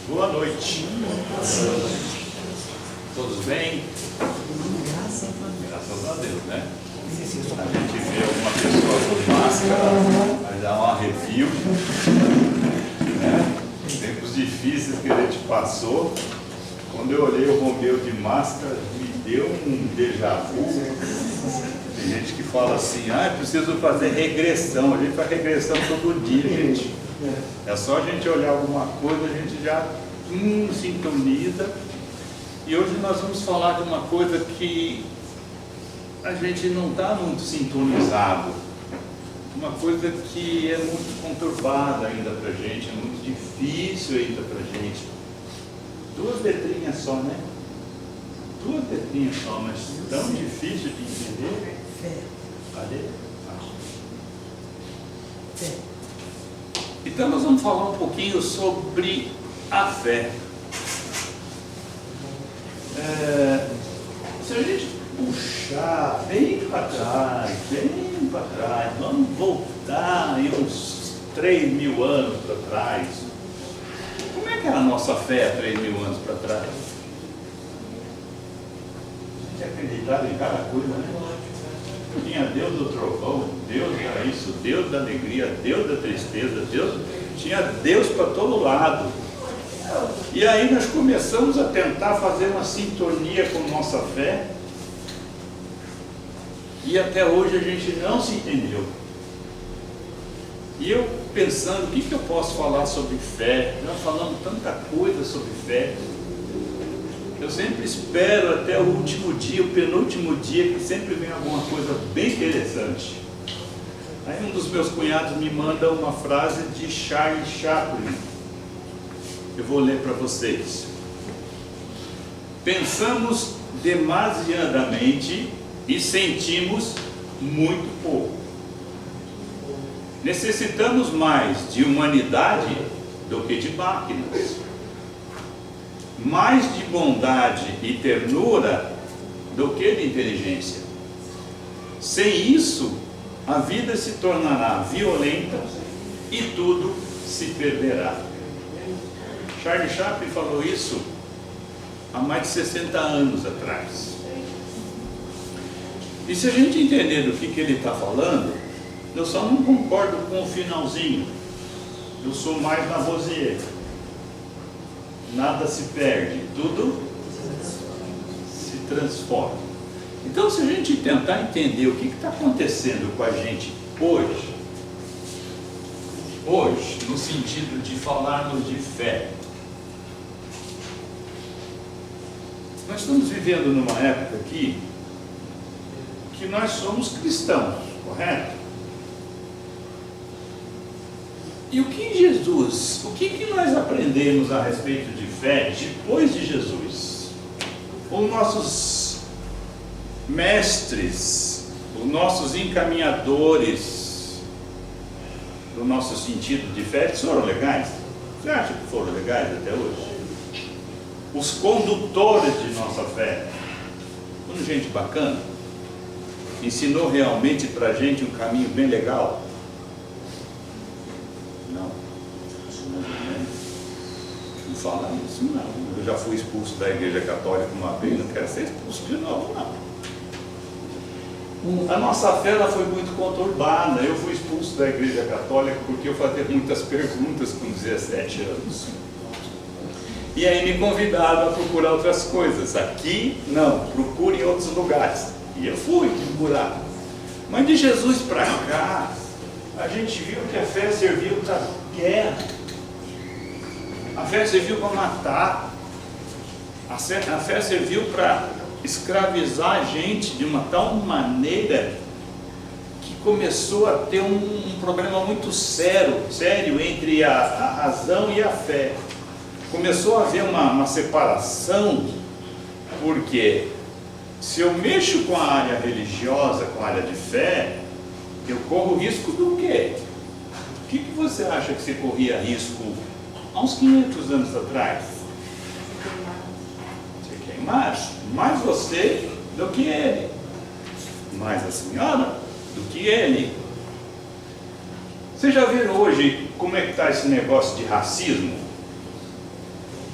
Boa noite. Todos bem? Graças a Deus, né? A gente vê uma pessoa com máscara, vai dar um arrepio, né? Tempos difíceis que a gente passou. Quando eu olhei o Romeu de máscara, me deu um déjà vu. Tem gente que fala assim, preciso fazer regressão. A gente faz regressão todo dia, gente. É só a gente olhar alguma coisa, a gente já sintoniza. E hoje nós vamos falar de uma coisa que a gente não está muito sintonizado. Uma coisa que é muito conturbada ainda para a gente, é muito difícil ainda para a gente. 2 letrinhas só, né? 2 letrinhas só, mas tão difícil de entender. Fé. Cadê? Fé. Então nós vamos falar um pouquinho sobre a fé. Se a gente puxar bem para trás, vamos voltar aí uns 3.000 anos para trás. Como é que era a nossa fé há 3.000 anos para trás? A gente acreditava em cada coisa, né? Tinha Deus do trovão, Deus da isso, Deus da alegria, Deus da tristeza, tinha Deus para todo lado. E aí nós começamos a tentar fazer uma sintonia com nossa fé, e até hoje a gente não se entendeu. E eu pensando, o que eu posso falar sobre fé? Nós falamos tanta coisa sobre fé. Eu sempre espero até o último dia, o penúltimo dia, que sempre vem alguma coisa bem interessante. Aí um dos meus cunhados me manda uma frase de Charles Chaplin. Eu vou ler para vocês. Pensamos demasiadamente e sentimos muito pouco. Necessitamos mais de humanidade do que de máquinas. Mais de bondade e ternura do que de inteligência. Sem isso, a vida se tornará violenta e tudo se perderá. Charles Chaplin falou isso há mais de 60 anos atrás. E se a gente entender do que ele está falando, eu só não concordo com o finalzinho. Eu sou mais Lavoisier. Nada se perde, tudo se transforma. Então, se a gente tentar entender o que está acontecendo com a gente hoje, no sentido de falarmos de fé, nós estamos vivendo numa época aqui que nós somos cristãos, correto? E o que nós aprendemos a respeito de fé depois de Jesus? Os nossos mestres, os nossos encaminhadores do nosso sentido de fé, foram legais? Você acha que foram legais até hoje? Os condutores de nossa fé, foram gente bacana? Ensinou realmente para a gente um caminho bem legal? Não fala isso, não. Eu já fui expulso da Igreja Católica uma vez, não quero ser expulso de novo, não. A nossa fé ela foi muito conturbada. Eu fui expulso da Igreja Católica porque eu fazia muitas perguntas com 17 anos. E aí me convidaram a procurar outras coisas. Aqui, não, procure em outros lugares. E eu fui procurar. Mas de Jesus para cá, a gente viu que a fé serviu para guerra. A fé serviu para matar. A fé serviu para escravizar a gente de uma tal maneira que começou a ter um problema muito sério entre a razão e a fé. Começou a haver uma separação, porque se eu mexo com a área religiosa, com a área de fé, eu corro risco do quê? O que você acha que você corria risco há uns 500 anos atrás? Você queimar mais você do que ele, mais a senhora do que ele. Vocês já viram hoje como é que está esse negócio de racismo?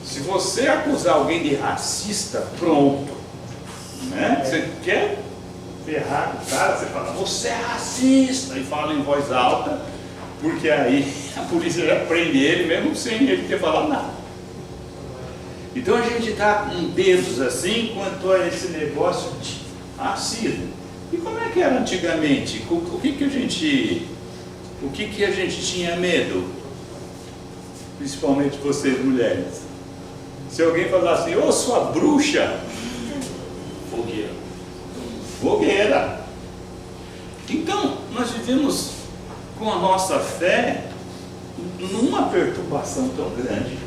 Se você acusar alguém de racista, pronto, né? Você quer ferrar o cara, você fala, você é racista, e fala em voz alta, porque aí a polícia já prende ele mesmo sem ele ter falado nada. Então a gente está com dedos assim quanto a esse negócio de racismo. E como é que era antigamente? O que a gente tinha medo? Principalmente vocês mulheres. Se alguém falasse, ô sua bruxa, fogueira. Fogueira. Então, nós vivemos com a nossa fé numa perturbação tão grande,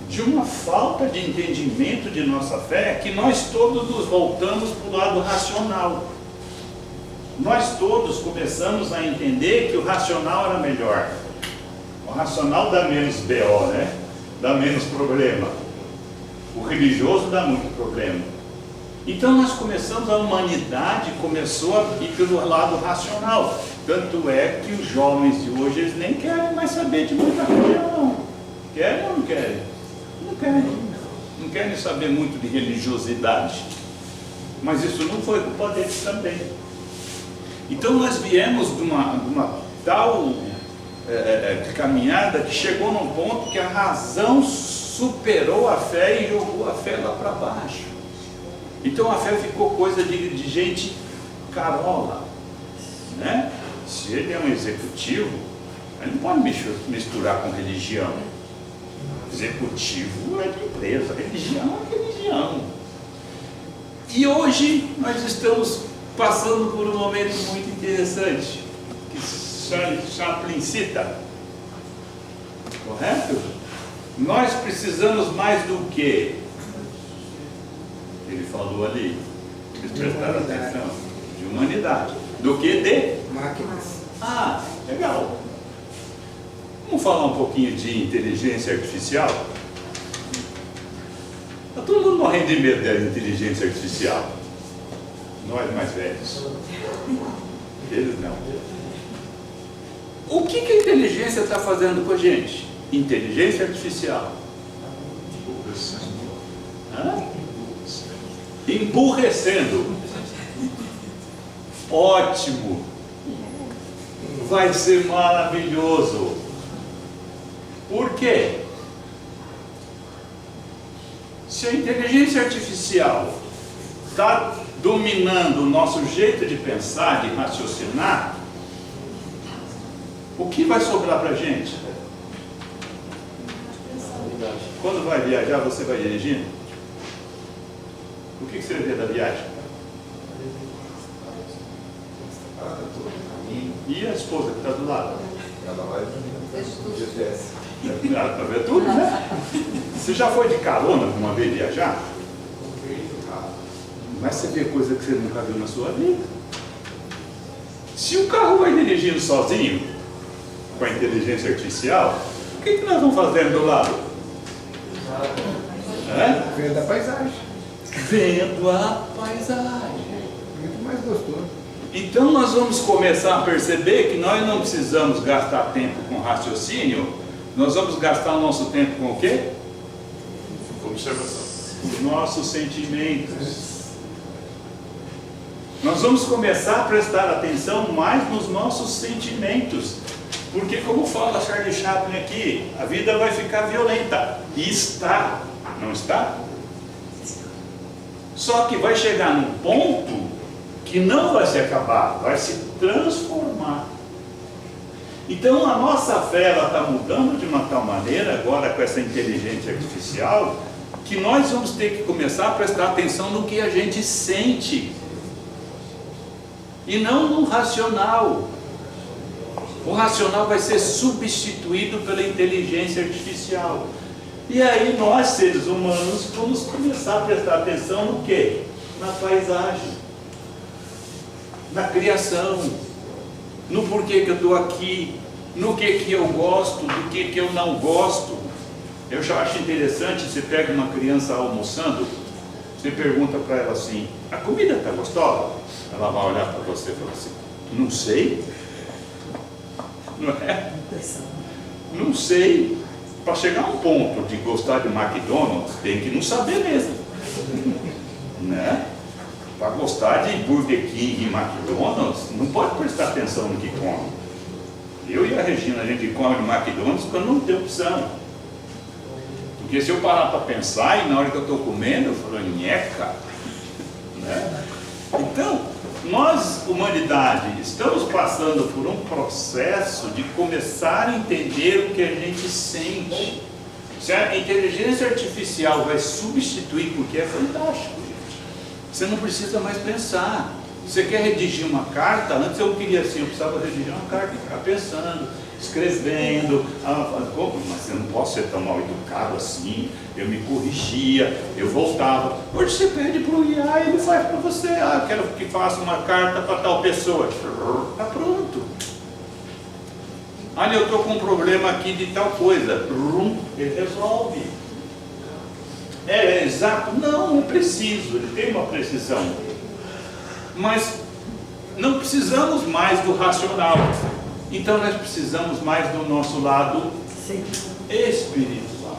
de uma falta de entendimento de nossa fé, que nós todos nos voltamos para o lado racional. Nós todos começamos a entender que o racional era melhor. O racional dá menos BO, né? Dá menos problema. O religioso dá muito problema. Então nós começamos, a humanidade começou a ir pelo lado racional. Tanto é que os jovens de hoje, eles nem querem mais saber de muita coisa, não. Querem ou não querem? Não querem. Não querem saber muito de religiosidade. Mas isso não foi culpa deles também. Então nós viemos de uma tal caminhada que chegou num ponto que a razão superou a fé e jogou a fé lá para baixo. Então a fé ficou coisa de gente carola, né? Se ele é um executivo, ele não pode misturar com religião. Executivo é de empresa, religião é religião. E hoje nós estamos passando por um momento muito interessante, que Chaplin cita, correto? Nós precisamos mais do que? Ele falou ali, eles prestaram atenção, de humanidade, do que de? Máquinas. Ah, legal. Vamos falar um pouquinho de inteligência artificial? Está todo mundo morrendo de medo da inteligência artificial. Nós mais velhos. Eles não. O que a inteligência está fazendo com a gente? Inteligência artificial. Hã? Emburrecendo. Ótimo. Vai ser maravilhoso. Por quê? Se a inteligência artificial está dominando o nosso jeito de pensar, de raciocinar, o que vai sobrar para a gente? Quando vai viajar, você vai dirigindo? O que você vê da viagem? E a esposa que está do lado? Ela vai no GPS. Para ver tudo, né? Você já foi de carona uma vez viajar? Mas você vê coisa que você nunca viu na sua vida. Se o carro vai dirigindo sozinho, com a inteligência artificial, o que nós vamos fazendo do lado? Vendo a paisagem. Vendo a paisagem. Muito mais gostoso. Então nós vamos começar a perceber que nós não precisamos gastar tempo com raciocínio, nós vamos gastar o nosso tempo com o quê? Observação. Os nossos sentimentos. Nós vamos começar a prestar atenção mais nos nossos sentimentos. Porque, como fala Charlie Chaplin aqui, a vida vai ficar violenta. E está, não está? Só que vai chegar num ponto que não vai se acabar, vai se transformar. Então a nossa fé está mudando de uma tal maneira, agora com essa inteligência artificial, que nós vamos ter que começar a prestar atenção no que a gente sente. E não no racional. O racional vai ser substituído pela inteligência artificial. E aí nós, seres humanos, vamos começar a prestar atenção no quê? Na paisagem, na criação, no porquê que eu estou aqui, no que eu gosto, do que eu não gosto. Eu já acho interessante, você pega uma criança almoçando, você pergunta para ela assim, a comida está gostosa? Ela vai olhar para você e falar assim, não sei. Não é? Não sei. para chegar a um ponto de gostar de McDonald's, tem que não saber mesmo. Né? Para gostar de Burger King e McDonald's, não pode prestar atenção no que come. Eu e a Regina, a gente come de McDonald's quando não tem opção. Porque se eu parar para pensar e na hora que eu estou comendo, eu falo, nheca. Né? Então, nós, humanidade, estamos passando por um processo de começar a entender o que a gente sente. Se a inteligência artificial vai substituir, porque é fantástico, gente. Você não precisa mais pensar. Você quer redigir uma carta? Antes eu queria assim, eu precisava redigir uma carta e ficar pensando, escrevendo. Mas eu não posso ser tão mal educado assim. Eu me corrigia, eu voltava. Hoje você pede para o IA e ele faz para você. Ah, eu quero que faça uma carta para tal pessoa. Está pronto. Olha, eu estou com um problema aqui de tal coisa. Ele resolve. É exato? Não, não preciso. Ele tem uma precisão. Mas não precisamos mais do racional. Então nós precisamos mais do nosso lado espiritual.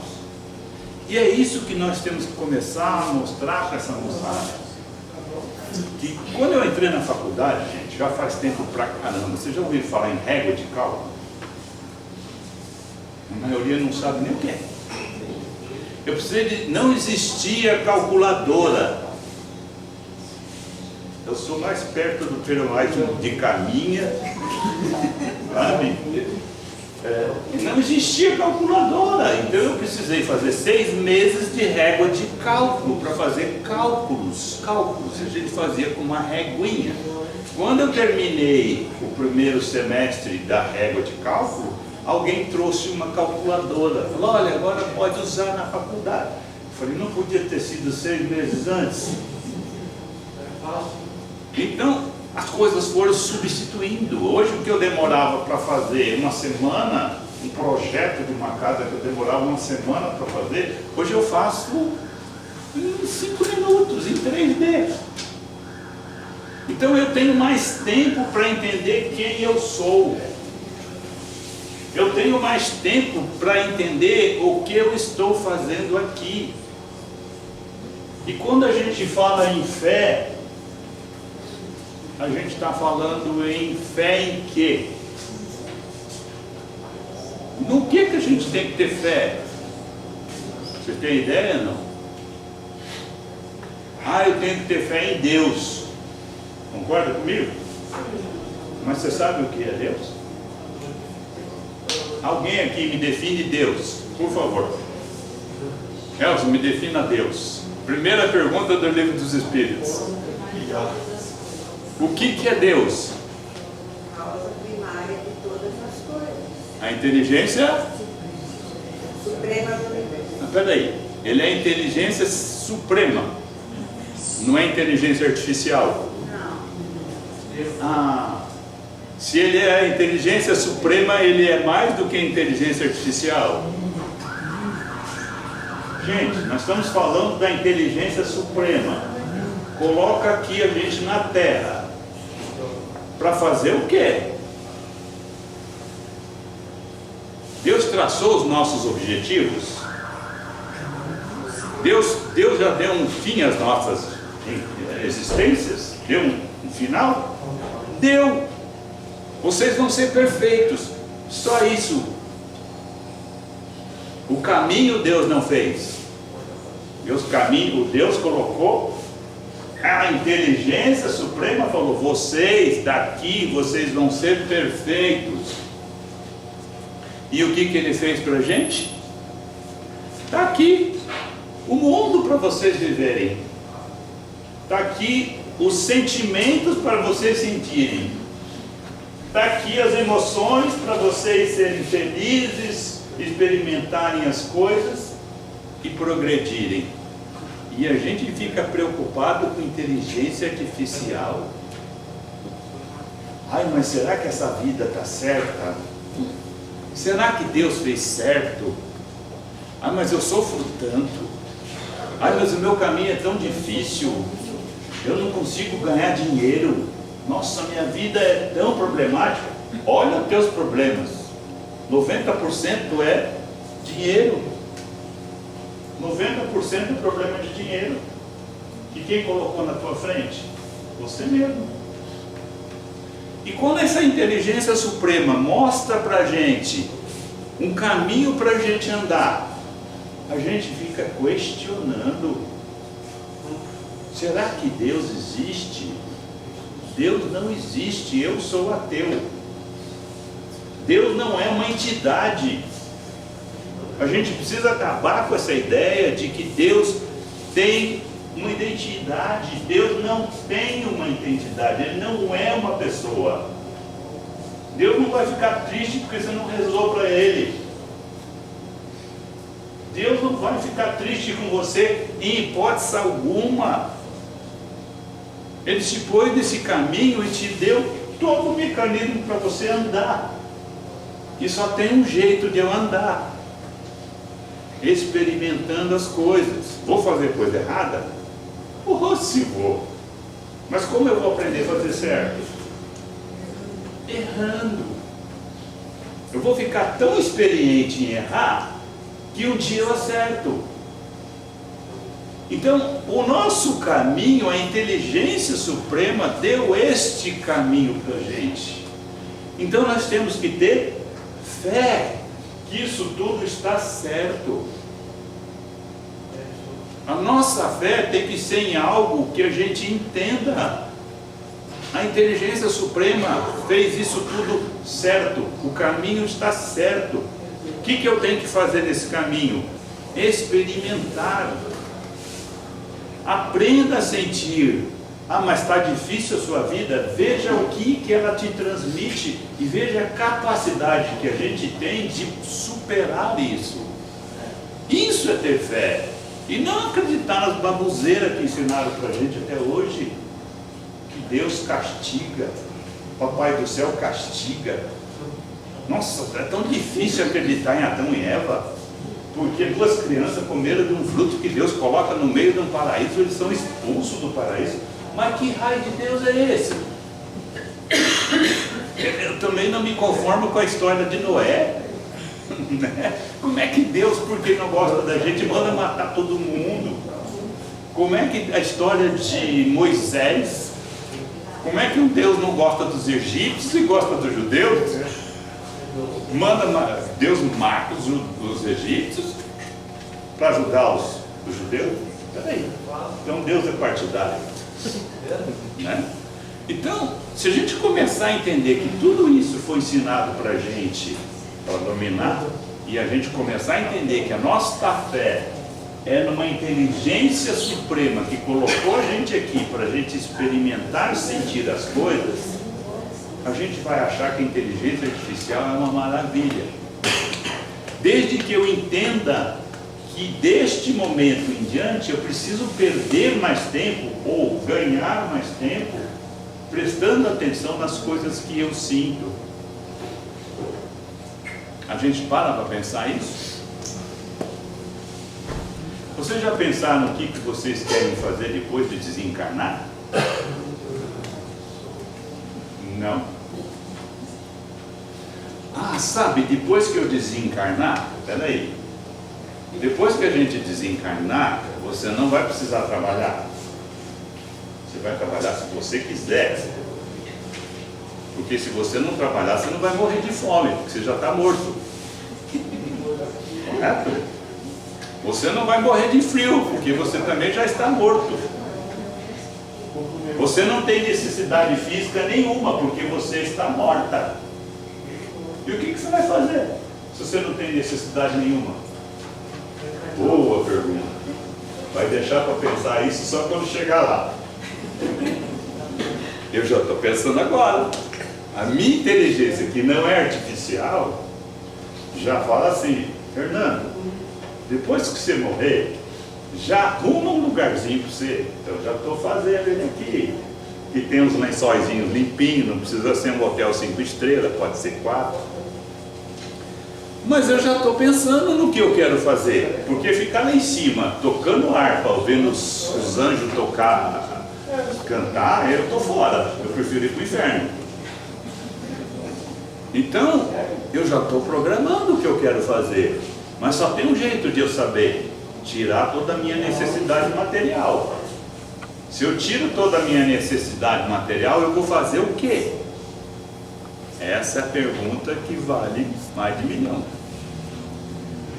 E é isso que nós temos que começar a mostrar para essa moçada. Que quando eu entrei na faculdade, gente, já faz tempo pra caramba. Você já ouviu falar em régua de cálculo? A maioria não sabe nem o que é. Eu precisei de... Não existia calculadora. Eu sou mais perto do termoísmo de caminha, sabe? Não existia calculadora, então eu precisei fazer 6 meses de régua de cálculo para fazer cálculos. A gente fazia com uma réguinha. Quando eu terminei o primeiro semestre da régua de cálculo, alguém trouxe uma calculadora. Falou, olha, agora pode usar na faculdade. Eu falei, não podia ter sido 6 meses antes? Então, as coisas foram substituindo. Hoje, o que eu demorava para fazer uma semana, um projeto de uma casa que eu demorava uma semana para fazer, hoje eu faço em 5 minutos, em 3D. Então, eu tenho mais tempo para entender quem eu sou. Eu tenho mais tempo para entender o que eu estou fazendo aqui. E quando a gente fala em fé, a gente está falando em fé em quê? No que a gente tem que ter fé? Você tem ideia, não? Ah, eu tenho que ter fé em Deus. Concorda comigo? Mas você sabe o que é Deus? Alguém aqui me define Deus, por favor. Elcio, me defina Deus. Primeira pergunta do Livro dos Espíritos. O que é Deus? A causa primária de todas as coisas. A inteligência Suprema do universo. Mas peraí, ele é a inteligência suprema, não é inteligência artificial? Não. Se ele é a inteligência suprema, ele é mais do que a inteligência artificial? Gente, nós estamos falando da inteligência suprema. Coloca aqui a gente na Terra. Para fazer o quê? Deus traçou os nossos objetivos? Deus já deu um fim às nossas existências? Deu um final? Deu! Vocês vão ser perfeitos. Só isso. O caminho Deus não fez. Deus colocou. A inteligência suprema falou, vocês daqui, vocês vão ser perfeitos. E o que ele fez para a gente? Está aqui o mundo para vocês viverem. Está aqui os sentimentos para vocês sentirem. Está aqui as emoções para vocês serem felizes, experimentarem as coisas e progredirem. E a gente fica preocupado com inteligência artificial. Ai, mas será que essa vida está certa? Será que Deus fez certo? Ai, mas eu sofro tanto. Ai, mas o meu caminho é tão difícil. Eu não consigo ganhar dinheiro. Nossa, minha vida é tão problemática. Olha os teus problemas. 90% é Dinheiro. 90% do problema é de dinheiro. E quem colocou na tua frente? Você mesmo. E quando essa inteligência suprema mostra para a gente um caminho para a gente andar, a gente fica questionando: será que Deus existe? Deus não existe, eu sou ateu. Deus não é uma entidade. A gente precisa acabar com essa ideia de que Deus tem uma identidade. Deus não tem uma identidade, Ele não é uma pessoa. Deus não vai ficar triste porque você não rezou para Ele. Deus não vai ficar triste com você em hipótese alguma. Ele te pôs nesse caminho e te deu todo o mecanismo para você andar. E só tem um jeito de eu andar: experimentando as coisas. Vou fazer coisa errada? Oh, se vou. Mas como eu vou aprender a fazer certo? Errando. Eu vou ficar tão experiente em errar que um dia eu acerto. Então, o nosso caminho, a inteligência suprema deu este caminho para a gente. Então nós temos que ter fé que isso tudo está certo. A nossa fé tem que ser em algo que a gente entenda. A inteligência suprema fez isso tudo certo. O caminho está certo. O que eu tenho que fazer nesse caminho? Experimentar. Aprenda a sentir. Ah, mas está difícil a sua vida? Veja o que ela te transmite e veja a capacidade que a gente tem de superar isso. Isso é ter fé. E não acreditar nas baboseiras que ensinaram para a gente até hoje. Que Deus castiga. Papai do céu castiga. Nossa, é tão difícil acreditar em Adão e Eva. Porque duas crianças comeram de um fruto que Deus coloca no meio de um paraíso, eles são expulsos do paraíso. Mas que raio de Deus é esse? Eu também não me conformo com a história de Noé. Como é que Deus, porque não gosta da gente, manda matar todo mundo? Como é que a história de Moisés? Como é que um Deus não gosta dos egípcios e gosta dos judeus? Deus mata os egípcios para ajudar os judeus? Peraí, então Deus é partidário, né? Então, se a gente começar a entender que tudo isso foi ensinado para a gente, para dominar, e a gente começar a entender que a nossa fé é numa inteligência suprema que colocou a gente aqui para a gente experimentar e sentir as coisas, a gente vai achar que a inteligência artificial é uma maravilha. Desde que eu entenda que deste momento em diante eu preciso perder mais tempo ou ganhar mais tempo prestando atenção nas coisas que eu sinto. A gente para pensar isso? Vocês já pensaram no que vocês querem fazer depois de desencarnar? Não. Ah, sabe, depois que eu desencarnar, peraí, depois que a gente desencarnar, você não vai precisar trabalhar. Você vai trabalhar se você quiser. Porque se você não trabalhar, você não vai morrer de fome, porque você já está morto. Correto? Você não vai morrer de frio, porque você também já está morto. Você não tem necessidade física nenhuma, porque você está morta. E o que você vai fazer se você não tem necessidade nenhuma? Boa pergunta. Vai deixar para pensar isso só quando chegar lá. Eu já estou pensando agora. A minha inteligência, que não é artificial, já fala assim: Fernando, depois que você morrer, já arruma um lugarzinho para você. Então já estou fazendo ele aqui, que tem uns lençóizinhos limpinhos, não precisa ser um hotel 5 estrelas, pode ser 4. Mas eu já estou pensando no que eu quero fazer, porque ficar lá em cima tocando harpa, ouvindo os anjos tocar, cantar, eu estou fora. Eu prefiro ir para o inferno. Então eu já estou programando o que eu quero fazer. Mas só tem um jeito de eu saber: tirar toda a minha necessidade material. Se eu tiro toda a minha necessidade material, eu vou fazer o quê? Essa é a pergunta que vale mais de 1 milhão.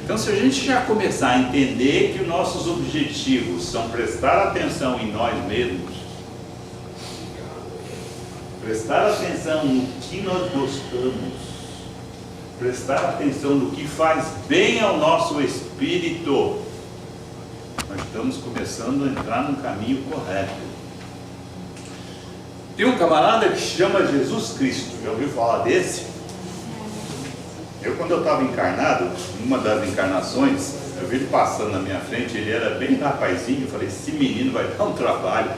Então, se a gente já começar a entender que os nossos objetivos são prestar atenção em nós mesmos, prestar atenção no que nós gostamos, prestar atenção no que faz bem ao nosso espírito, nós estamos começando a entrar no caminho correto. Tem um camarada que se chama Jesus Cristo, já ouviu falar desse? Quando eu estava encarnado, numa das encarnações, eu vi ele passando na minha frente, ele era bem rapazinho, eu falei: esse menino vai dar um trabalho.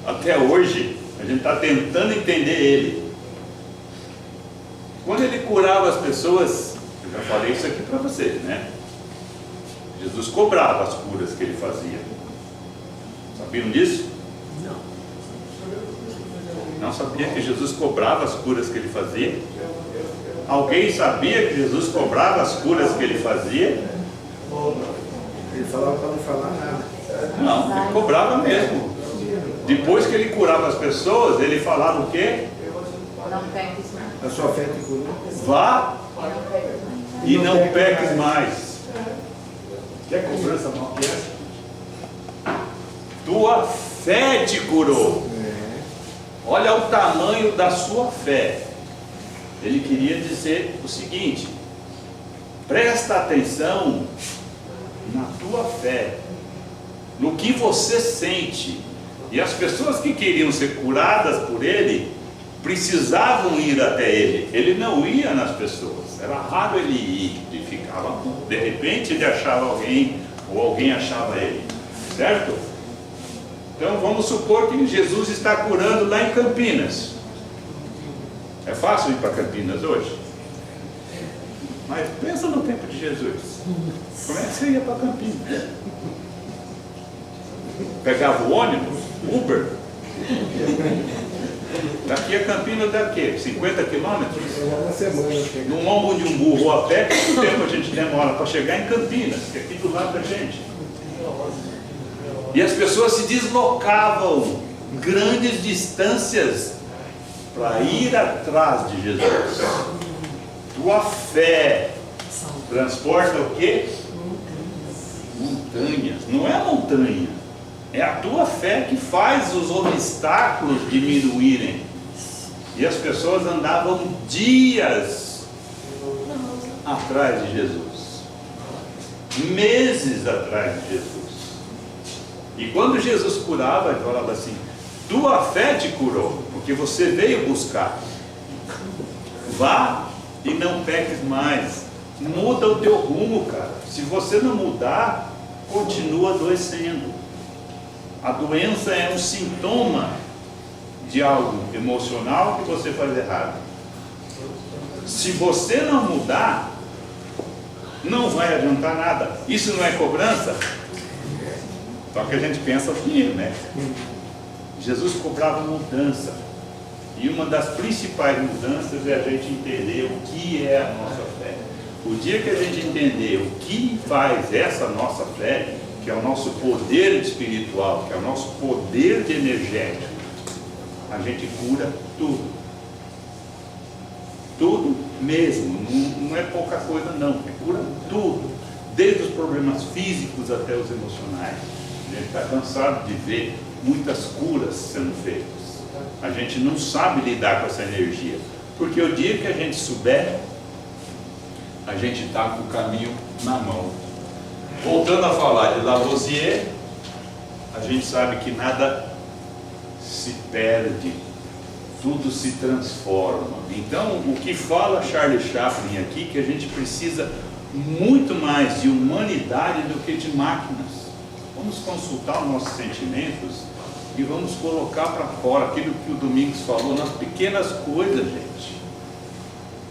Até hoje, a gente está tentando entender ele. Quando ele curava as pessoas, eu já falei isso aqui para vocês, né? Jesus cobrava as curas que ele fazia. Sabiam disso? Não sabia que Jesus cobrava as curas que ele fazia? Alguém sabia que Jesus cobrava as curas que ele fazia? Ele falava para não falar nada. Não, ele cobrava mesmo. Depois que ele curava as pessoas, ele falava o quê? Não peques mais. A sua fé te curou. Vá E não peques mais. e não peques mais. Quer cobrança maior que essa? Tua fé te curou. Olha o tamanho da sua fé. Ele queria dizer o seguinte: presta atenção na tua fé, no que você sente. E as pessoas que queriam ser curadas por ele precisavam ir até ele. Ele não ia nas pessoas, era raro ele ir. Ele ficava, de repente ele achava alguém, ou alguém achava ele, certo? Então vamos supor que Jesus está curando lá em Campinas. É fácil ir para Campinas hoje? Mas pensa no tempo de Jesus. Como é que você ia para Campinas? Pegava o ônibus, Uber. Daqui a Campinas dá o quê? 50 quilômetros? Uma semana chega. Num ombro de um burro a pé, quanto tempo a gente demora para chegar em Campinas, que é aqui do lado da gente? E as pessoas se deslocavam grandes distâncias para ir atrás de Jesus. Tua fé transporta o quê? Montanhas. Não é a montanha, é a tua fé que faz os obstáculos diminuírem. E as pessoas andavam dias atrás de Jesus, meses atrás de Jesus. E quando Jesus curava, ele falava assim: tua fé te curou, porque você veio buscar. Vá e não peques mais. Muda o teu rumo, cara. Se você não mudar, continua adoecendo. A doença é um sintoma de algo emocional que você faz errado. Se você não mudar, não vai adiantar nada. Isso não é cobrança? Só que a gente pensa o dinheiro, né? Jesus cobrava mudança. E uma das principais mudanças é a gente entender o que é a nossa fé. O dia que a gente entender o que faz essa nossa fé, que é o nosso poder espiritual, que é o nosso poder de energético, a gente cura tudo. Tudo mesmo. Não é pouca coisa não. Cura tudo. Desde os problemas físicos até os emocionais. A gente está cansado de ver muitas curas sendo feitas. A gente não sabe lidar com essa energia. Porque o dia que a gente souber, a gente está com o caminho na mão. Voltando a falar de Lavoisier, a gente sabe que nada se perde, tudo se transforma. Então, o que fala Charles Chaplin aqui, que a gente precisa muito mais de humanidade do que de máquinas. Vamos consultar os nossos sentimentos e vamos colocar para fora aquilo que o Domingos falou, nas pequenas coisas, gente.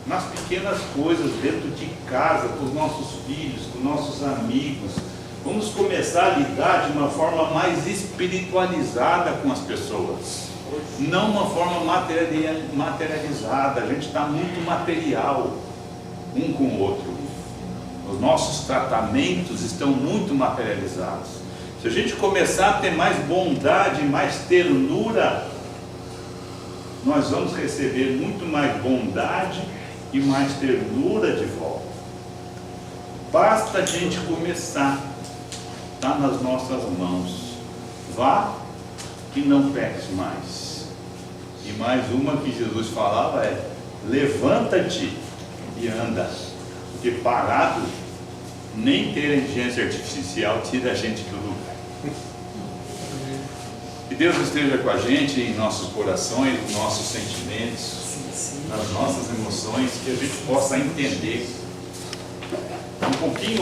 Nas pequenas coisas dentro de casa, com os nossos filhos, com nossos amigos. Vamos começar a lidar de uma forma mais espiritualizada com as pessoas, não uma forma materializada. A gente está muito material um com o outro. Os nossos tratamentos estão muito materializados. Se a gente começar a ter mais bondade, mais ternura, nós vamos receber muito mais bondade e mais ternura de volta. Basta a gente começar, está nas nossas mãos. Vá e não peques mais. E mais uma que Jesus falava é: levanta-te e anda, porque parado, nem ter inteligência artificial tira a gente do lugar. Que Deus esteja com a gente em nossos corações, nos nossos sentimentos, nas nossas emoções, que a gente possa entender um pouquinho